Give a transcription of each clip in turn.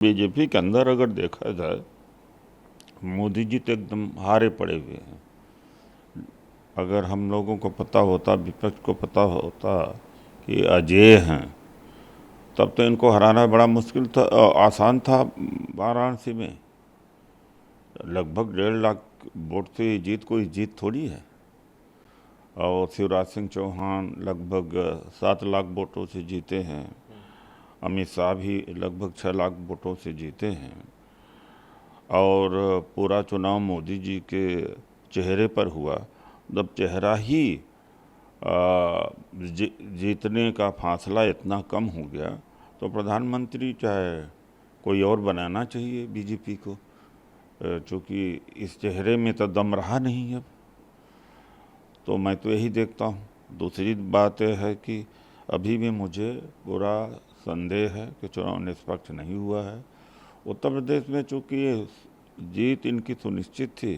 BJP के अंदर अगर देखा जाए, मोदी जी तो एकदम हारे पड़े हुए हैं। अगर हम लोगों को पता होता, विपक्ष को पता होता कि अजेय हैं, तब तो इनको हराना बड़ा मुश्किल था, आसान था। वाराणसी में लगभग 1.5 लाख वोट से जीत कोई जीत थोड़ी है। और शिवराज सिंह चौहान लगभग 7 लाख वोटों से जीते हैं। अमित शाह भी लगभग 6 लाख वोटों से जीते हैं। और पूरा चुनाव मोदी जी के चेहरे पर हुआ। जब चेहरा ही जीतने का फासला इतना कम हो गया, तो प्रधानमंत्री चाहे कोई और बनाना चाहिए बीजेपी को, क्योंकि इस चेहरे में तो दम रहा नहीं अब। तो मैं तो यही देखता हूँ। दूसरी बात यह है कि अभी भी मुझे पूरा संदेह है कि चुनाव निष्पक्ष नहीं हुआ है। उत्तर प्रदेश में चूँकि ये जीत इनकी सुनिश्चित थी,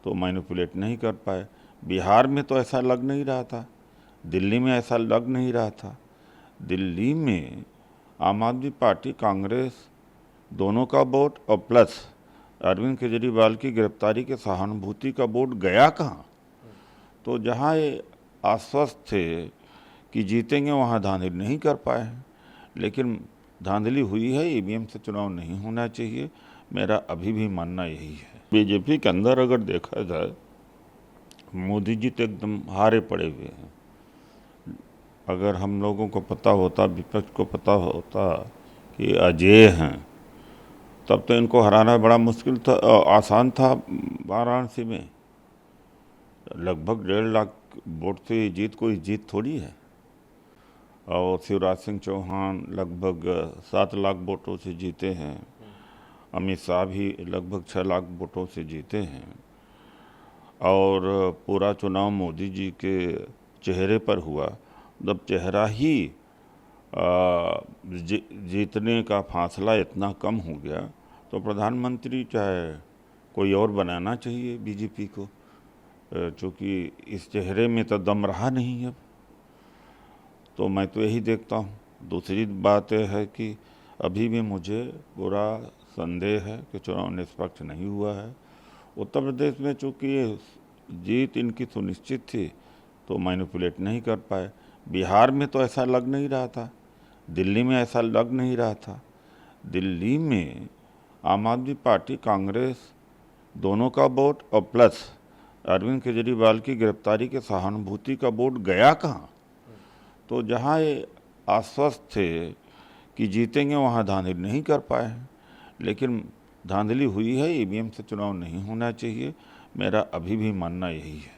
तो मैनिपुलेट नहीं कर पाए। बिहार में तो ऐसा लग नहीं रहा था, दिल्ली में ऐसा लग नहीं रहा था। दिल्ली में आम आदमी पार्टी, कांग्रेस दोनों का वोट और प्लस अरविंद केजरीवाल की गिरफ्तारी के सहानुभूति का वोट गया कहाँ। तो जहाँ ये आश्वस्त थे कि जीतेंगे, वहाँ धांधली नहीं कर पाए हैं। लेकिन धांधली हुई है। ईवीएम से चुनाव नहीं होना चाहिए, मेरा अभी भी मानना यही है। बीजेपी के अंदर अगर देखा जाए, मोदी जी तो एकदम हारे पड़े हुए हैं। अगर हम लोगों को पता होता, विपक्ष को पता होता कि अजेय हैं, तब तो इनको हराना बड़ा मुश्किल था, आसान था। वाराणसी में लगभग 1.5 लाख वोट से जीत कोई जीत थोड़ी है। और शिवराज सिंह चौहान लगभग 7 लाख वोटों से जीते हैं। अमित शाह भी लगभग 6 लाख वोटों से जीते हैं। और पूरा चुनाव मोदी जी के चेहरे पर हुआ। जब चेहरा ही जीतने का फासला इतना कम हो गया, तो प्रधानमंत्री चाहे कोई और बनाना चाहिए बीजेपी को, क्योंकि इस चेहरे में तो दम रहा नहीं अब। तो मैं तो यही देखता हूँ। दूसरी बात यह है कि अभी भी मुझे पूरा संदेह है कि चुनाव निष्पक्ष नहीं हुआ है। उत्तर प्रदेश में चूँकि ये जीत इनकी सुनिश्चित थी, तो मैनिपुलेट नहीं कर पाए। बिहार में तो ऐसा लग नहीं रहा था, दिल्ली में ऐसा लग नहीं रहा था। दिल्ली में आम आदमी पार्टी, कांग्रेस दोनों का वोट और प्लस अरविंद केजरीवाल की गिरफ्तारी के सहानुभूति का वोट गया कहाँ। तो जहाँ ये आश्वस्त थे कि जीतेंगे, वहाँ धांधली नहीं कर पाए हैं। लेकिन धांधली हुई है। ईवीएम से चुनाव नहीं होना चाहिए, मेरा अभी भी मानना यही है।